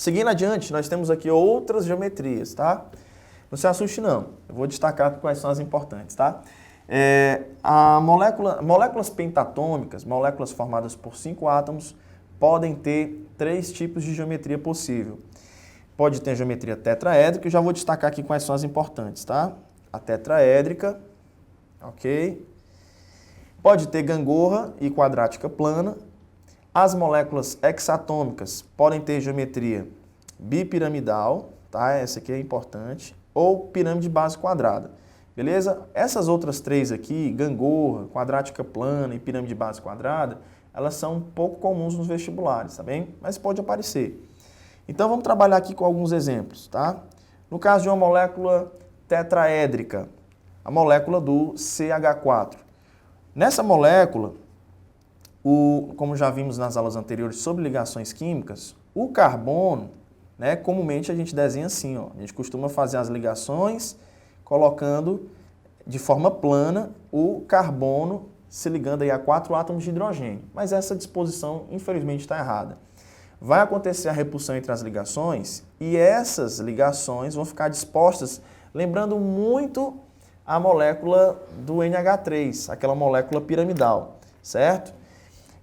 Seguindo adiante, nós temos aqui outras geometrias, tá? Não se assuste não, eu vou destacar quais são as importantes, tá? Moléculas pentatômicas, moléculas formadas por 5 átomos, podem ter 3 tipos de geometria possível. Pode ter geometria tetraédrica, eu já vou destacar aqui quais são as importantes, tá? A tetraédrica, ok? Pode ter gangorra e quadrática plana. As moléculas hexatômicas podem ter geometria bipiramidal, tá? Essa aqui é importante, ou pirâmide base quadrada, beleza? Essas outras 3 aqui, gangorra, quadrática plana e pirâmide base quadrada, elas são pouco comuns nos vestibulares, tá bem? Mas pode aparecer. Então vamos trabalhar aqui com alguns exemplos, tá? No caso de uma molécula tetraédrica, a molécula do CH4. Nessa molécula, como já vimos nas aulas anteriores sobre ligações químicas, o carbono, né, comumente a gente desenha assim, ó. A gente costuma fazer as ligações colocando de forma plana o carbono se ligando aí a 4 átomos de hidrogênio. Mas essa disposição, infelizmente, está errada. Vai acontecer a repulsão entre as ligações e essas ligações vão ficar dispostas, lembrando muito a molécula do NH3, aquela molécula piramidal, certo?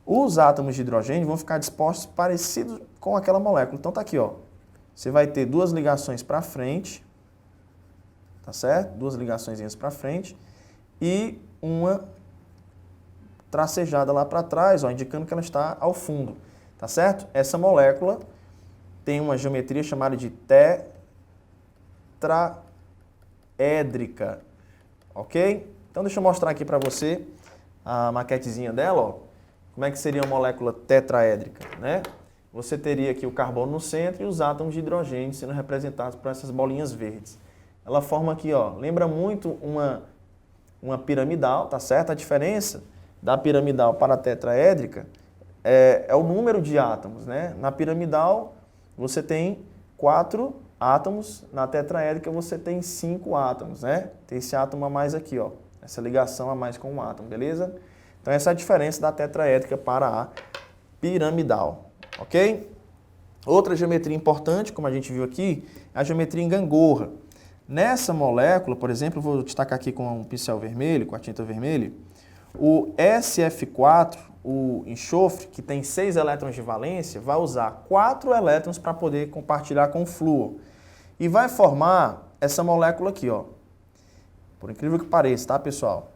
Os átomos de hidrogênio vão ficar dispostos parecidos com aquela molécula. Então tá aqui, ó. Você vai ter 2 ligações para frente, tá certo? 2 ligações para frente e uma tracejada lá para trás, ó, indicando que ela está ao fundo. Tá certo? Essa molécula tem uma geometria chamada de tetraédrica, ok? Então deixa eu mostrar aqui para você a maquetezinha dela, ó. Como é que seria uma molécula tetraédrica, né? Você teria aqui o carbono no centro e os átomos de hidrogênio sendo representados por essas bolinhas verdes. Ela forma aqui, ó, lembra muito uma piramidal, tá certo? A diferença da piramidal para a tetraédrica é o número de átomos, né? Na piramidal você tem 4 átomos, na tetraédrica você tem 5 átomos, né? Tem esse átomo a mais aqui, ó, essa ligação a mais com um átomo, beleza? Então essa é a diferença da tetraédrica para a piramidal, ok? Outra geometria importante, como a gente viu aqui, é a geometria em gangorra. Nessa molécula, por exemplo, vou destacar aqui com um pincel vermelho, com a tinta vermelha, o SF4, o enxofre, que tem 6 elétrons de valência, vai usar 4 elétrons para poder compartilhar com o flúor. E vai formar essa molécula aqui, ó. Por incrível que pareça, tá, pessoal?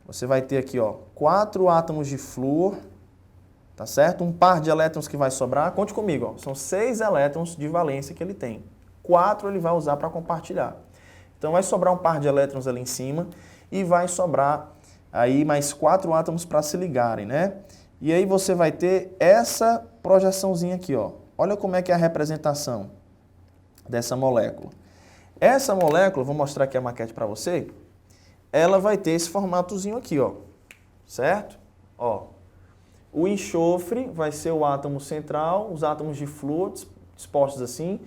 Você vai ter aqui, ó, 4 átomos de flúor, tá certo? Um par de elétrons que vai sobrar, conte comigo, ó, são 6 elétrons de valência que ele tem. 4 ele vai usar para compartilhar. Então vai sobrar um par de elétrons ali em cima e vai sobrar aí mais 4 átomos para se ligarem, né? E aí você vai ter essa projeçãozinha aqui, ó. Olha como é que é a representação dessa molécula. Essa molécula, vou mostrar aqui a maquete para você, ela vai ter esse formatozinho aqui, ó. Certo? Ó. O enxofre vai ser o átomo central, os átomos de flúor dispostos assim,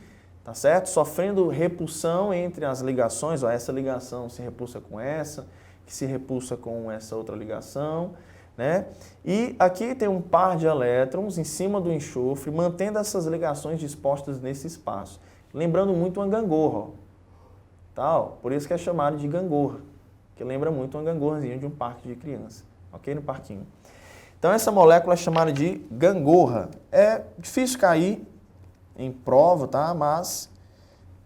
tá certo? Sofrendo repulsão entre as ligações, ó, essa ligação se repulsa com essa, que se repulsa com essa outra ligação, né? E aqui tem um par de elétrons em cima do enxofre, mantendo essas ligações dispostas nesse espaço. Lembrando muito uma gangorra, ó. Tá, ó, por isso que é chamado de gangorra, que lembra muito uma gangorrazinha de um parque de criança, ok? No parquinho. Então essa molécula é chamada de gangorra. É difícil cair em prova, tá? Mas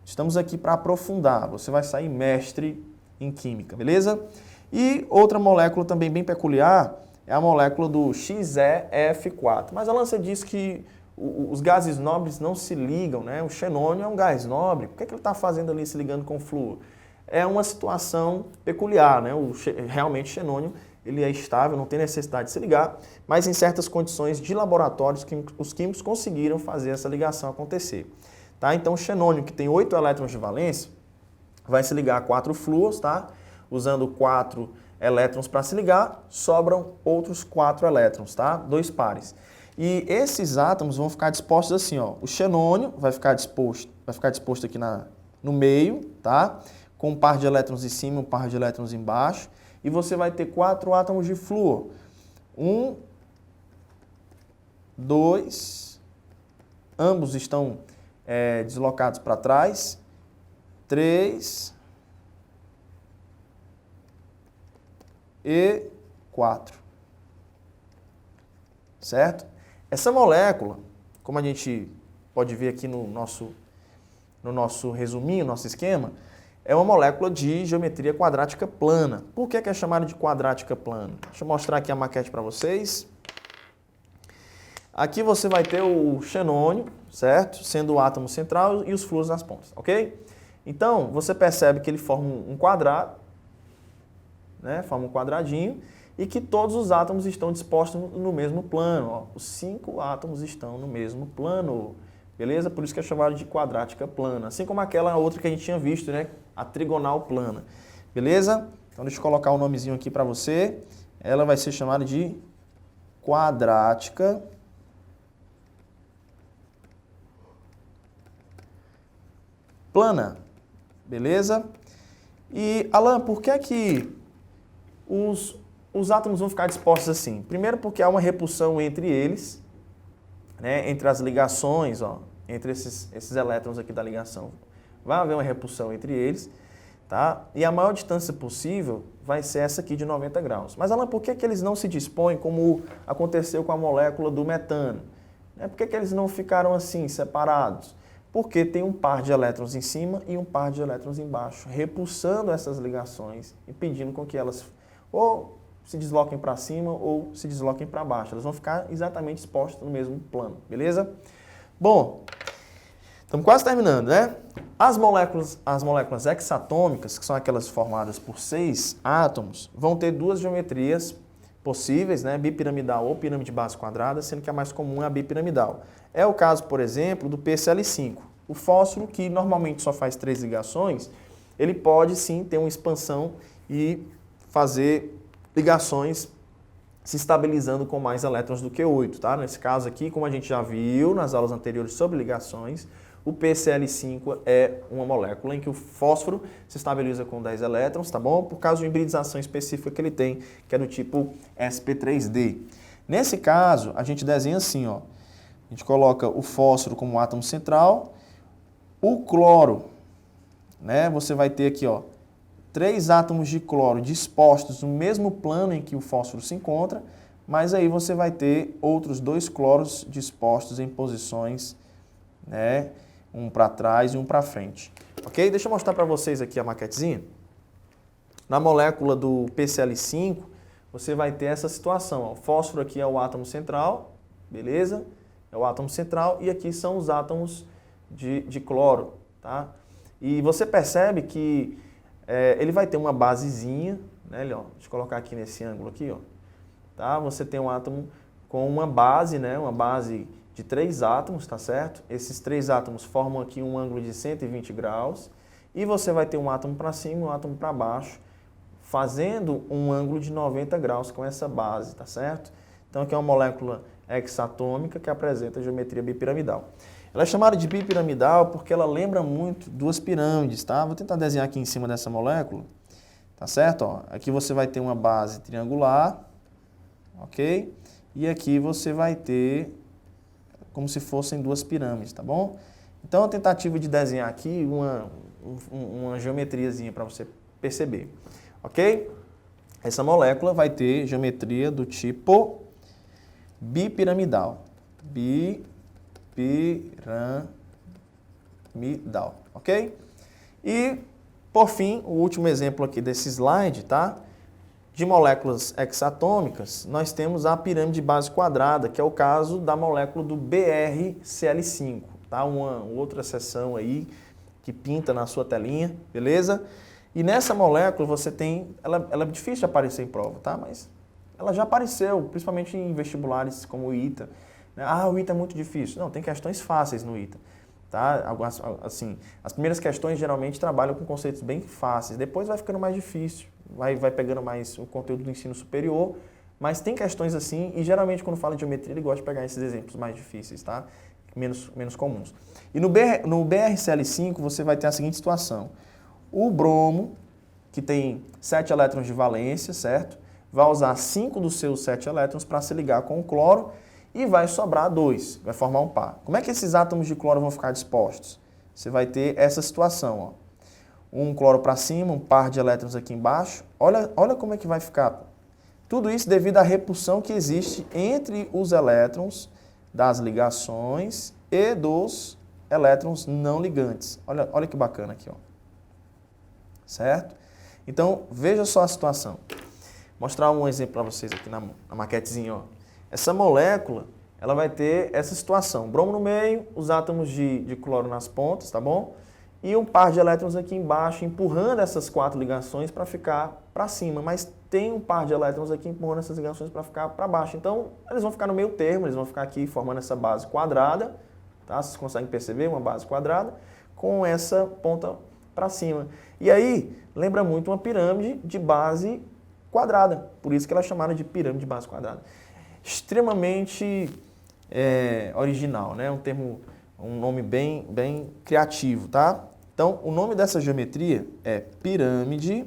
estamos aqui para aprofundar. Você vai sair mestre em química, beleza? E outra molécula também bem peculiar é a molécula do XeF4. Mas a Lancet diz que os gases nobres não se ligam, né? O xenônio é um gás nobre. Por que ele está fazendo ali se ligando com o flúor? É uma situação peculiar, né? Realmente o xenônio ele é estável, não tem necessidade de se ligar, mas em certas condições de laboratórios os químicos conseguiram fazer essa ligação acontecer. Tá? Então o xenônio, que tem 8 elétrons de valência, vai se ligar a 4 flúors, tá? Usando 4 elétrons para se ligar, sobram outros 4 elétrons, tá? 2 pares. E esses átomos vão ficar dispostos assim, ó. O xenônio vai ficar disposto aqui no meio, tá? Com um par de elétrons em cima e um par de elétrons embaixo. E você vai ter 4 átomos de flúor. 1, 2, ambos estão deslocados para trás. 3 e 4. Certo? Essa molécula, como a gente pode ver aqui no nosso resuminho, nosso esquema, é uma molécula de geometria quadrática plana. Por que é chamada de quadrática plana? Deixa eu mostrar aqui a maquete para vocês. Aqui você vai ter o xenônio, certo? Sendo o átomo central e os fluoros nas pontas, ok? Então, você percebe que ele forma um quadrado, né? Forma um quadradinho, e que todos os átomos estão dispostos no mesmo plano. Ó. Os 5 átomos estão no mesmo plano, beleza? Por isso que é chamado de quadrática plana. Assim como aquela outra que a gente tinha visto, né? A trigonal plana, beleza? Então, deixa eu colocar o nomezinho aqui para você. Ela vai ser chamada de quadrática plana, beleza? E, Alan, por que os átomos vão ficar dispostos assim? Primeiro porque há uma repulsão entre eles, né, entre as ligações, ó, entre esses elétrons aqui da ligação. Vai haver uma repulsão entre eles, tá? E a maior distância possível vai ser essa aqui de 90 graus. Mas, Alan, por que eles não se dispõem como aconteceu com a molécula do metano? Por que eles não ficaram assim, separados? Porque tem um par de elétrons em cima e um par de elétrons embaixo, repulsando essas ligações, impedindo com que elas ou se desloquem para cima ou se desloquem para baixo. Elas vão ficar exatamente expostas no mesmo plano, beleza? Bom, estamos quase terminando, né? As moléculas hexatômicas, que são aquelas formadas por 6 átomos, vão ter 2 geometrias possíveis, né? Bipiramidal ou pirâmide de base quadrada, sendo que a mais comum é a bipiramidal. É o caso, por exemplo, do PCl5. O fósforo, que normalmente só faz 3 ligações, ele pode sim ter uma expansão e fazer ligações se estabilizando com mais elétrons do que 8, tá? Nesse caso aqui, como a gente já viu nas aulas anteriores sobre ligações, o PCl5 é uma molécula em que o fósforo se estabiliza com 10 elétrons, tá bom? Por causa de uma hibridização específica que ele tem, que é do tipo sp3d. Nesse caso, a gente desenha assim, ó. A gente coloca o fósforo como átomo central, o cloro, né? Você vai ter aqui, ó, 3 átomos de cloro dispostos no mesmo plano em que o fósforo se encontra, mas aí você vai ter outros 2 cloros dispostos em posições, né? Um para trás e um para frente. Ok? Deixa eu mostrar para vocês aqui a maquetezinha. Na molécula do PCl5, você vai ter essa situação. Ó. O fósforo aqui é o átomo central, beleza? É o átomo central e aqui são os átomos de cloro, tá? E você percebe que ele vai ter uma basezinha, né? Ó, deixa eu colocar aqui nesse ângulo aqui, ó. Tá? Você tem um átomo com uma base, né? Uma base de 3 átomos, tá certo? Esses 3 átomos formam aqui um ângulo de 120 graus e você vai ter um átomo para cima e um átomo para baixo, fazendo um ângulo de 90 graus com essa base, tá certo? Então aqui é uma molécula hexatômica que apresenta geometria bipiramidal. Ela é chamada de bipiramidal porque ela lembra muito 2 pirâmides, tá? Vou tentar desenhar aqui em cima dessa molécula, tá certo? Ó, aqui você vai ter uma base triangular, ok? E aqui você vai ter como se fossem 2 pirâmides, tá bom? Então, a tentativa de desenhar aqui uma geometriazinha para você perceber, ok? Essa molécula vai ter geometria do tipo bipiramidal. Bipiramidal, ok? E, por fim, o último exemplo aqui desse slide, tá? De moléculas hexatômicas, nós temos a pirâmide de base quadrada, que é o caso da molécula do BrCl5, tá? Uma outra seção aí que pinta na sua telinha, beleza? E nessa molécula você tem, ela é difícil de aparecer em prova, tá? Mas ela já apareceu, principalmente em vestibulares como o ITA. Ah, o ITA é muito difícil. Não, tem questões fáceis no ITA. Tá? Assim, as primeiras questões geralmente trabalham com conceitos bem fáceis, depois vai ficando mais difícil, vai pegando mais o conteúdo do ensino superior, mas tem questões assim, e geralmente quando fala de geometria ele gosta de pegar esses exemplos mais difíceis, tá? menos comuns. E no BrCl5 você vai ter a seguinte situação, o bromo, que tem 7 elétrons de valência, certo? Vai usar 5 dos seus 7 elétrons para se ligar com o cloro, e vai sobrar 2, vai formar um par. Como é que esses átomos de cloro vão ficar dispostos? Você vai ter essa situação, ó. Um cloro para cima, um par de elétrons aqui embaixo. Olha como é que vai ficar. Tudo isso devido à repulsão que existe entre os elétrons das ligações e dos elétrons não ligantes. Olha que bacana aqui, ó. Certo? Então, veja só a situação. Vou mostrar um exemplo para vocês aqui na maquetezinha, ó. Essa molécula, ela vai ter essa situação. Bromo no meio, os átomos de cloro nas pontas, tá bom? E um par de elétrons aqui embaixo, empurrando essas 4 ligações para ficar para cima. Mas tem um par de elétrons aqui empurrando essas ligações para ficar para baixo. Então, eles vão ficar no meio termo, eles vão ficar aqui formando essa base quadrada, tá? Vocês conseguem perceber? Uma base quadrada com essa ponta para cima. E aí, lembra muito uma pirâmide de base quadrada. Por isso que ela é chamada de pirâmide de base quadrada. Extremamente original, né? Um nome bem criativo, tá? Então, o nome dessa geometria é pirâmide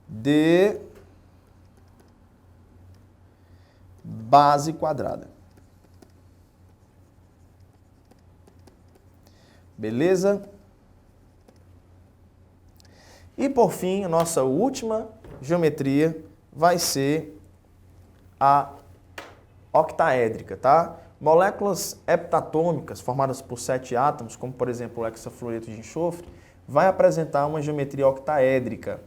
de base quadrada. Beleza? E por fim, a nossa última geometria vai ser a octaédrica, tá? Moléculas heptatômicas formadas por 7 átomos, como por exemplo o hexafluoreto de enxofre, vai apresentar uma geometria octaédrica,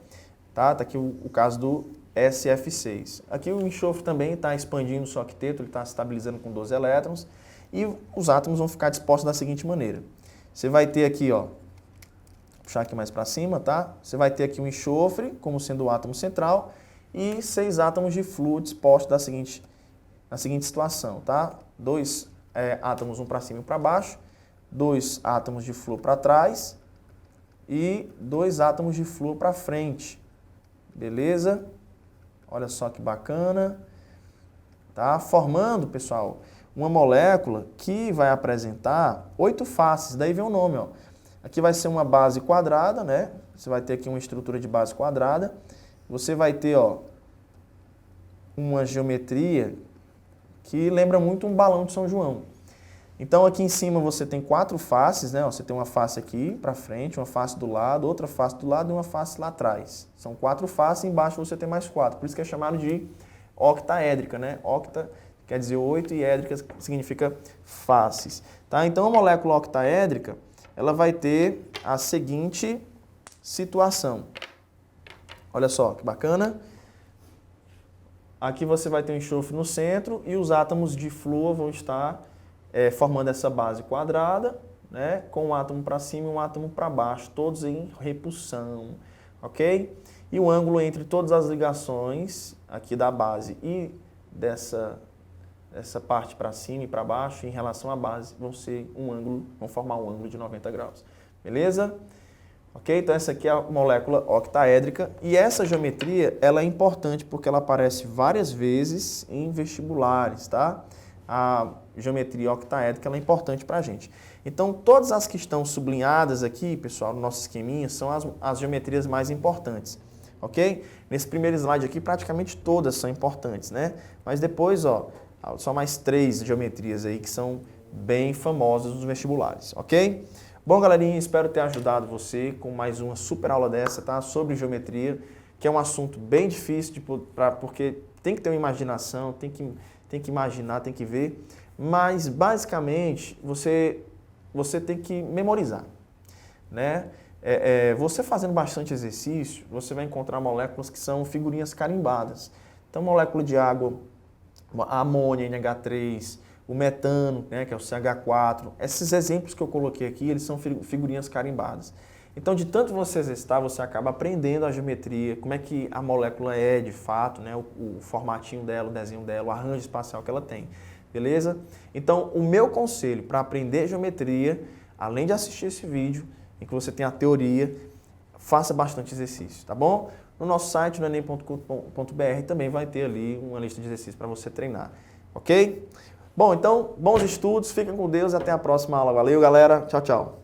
tá? Tá aqui o caso do SF6. Aqui o enxofre também está expandindo o seu octeto, ele está se estabilizando com 12 elétrons e os átomos vão ficar dispostos da seguinte maneira. Você vai ter aqui, ó, vou puxar aqui mais para cima, tá? Você vai ter aqui o enxofre como sendo o átomo central e 6 átomos de flúor dispostos na seguinte situação, tá? 2 átomos, um para cima e um para baixo, 2 átomos de flúor para trás e 2 átomos de flúor para frente. Beleza? Olha só que bacana. Tá? Formando, pessoal, uma molécula que vai apresentar 8 faces, daí vem o nome, ó. Aqui vai ser uma base quadrada, né? Você vai ter aqui uma estrutura de base quadrada. Você vai ter, ó, uma geometria que lembra muito um balão de São João. Então aqui em cima você tem 4 faces, né? Você tem uma face aqui para frente, uma face do lado, outra face do lado e uma face lá atrás. São 4 faces, embaixo você tem mais 4. Por isso que é chamado de octaédrica, né? Octa quer dizer 8 e édrica significa faces. Tá? Então a molécula octaédrica, ela vai ter a seguinte situação. Olha só que bacana. Aqui você vai ter um enxofre no centro e os átomos de flúor vão estar formando essa base quadrada, né, com um átomo para cima e um átomo para baixo, todos em repulsão, ok? E o ângulo entre todas as ligações aqui da base e dessa parte para cima e para baixo, em relação à base, vão formar um ângulo de 90 graus, beleza? Ok? Então essa aqui é a molécula octaédrica e essa geometria ela é importante porque ela aparece várias vezes em vestibulares, tá? A geometria octaédrica ela é importante para a gente. Então todas as que estão sublinhadas aqui, pessoal, no nosso esqueminha, são as geometrias mais importantes, ok? Nesse primeiro slide aqui praticamente todas são importantes, né? Mas depois, ó, só mais 3 geometrias aí que são bem famosas nos vestibulares, ok? Bom, galerinha, espero ter ajudado você com mais uma super aula dessa, tá? Sobre geometria, que é um assunto bem difícil, porque tem que ter uma imaginação, tem que imaginar, tem que ver, mas basicamente você tem que memorizar, né? Você fazendo bastante exercício, você vai encontrar moléculas que são figurinhas carimbadas. Então, molécula de água, a amônia, NH3, o metano, né, que é o CH4, esses exemplos que eu coloquei aqui, eles são figurinhas carimbadas. Então, de tanto você exercitar, você acaba aprendendo a geometria, como é que a molécula é de fato, né, o formatinho dela, o desenho dela, o arranjo espacial que ela tem, beleza? Então, o meu conselho para aprender geometria, além de assistir esse vídeo, em que você tem a teoria, faça bastante exercício, tá bom? No nosso site, no enem.com.br, também vai ter ali uma lista de exercícios para você treinar, ok? Bom, então, bons estudos, fiquem com Deus e até a próxima aula. Valeu, galera. Tchau, tchau.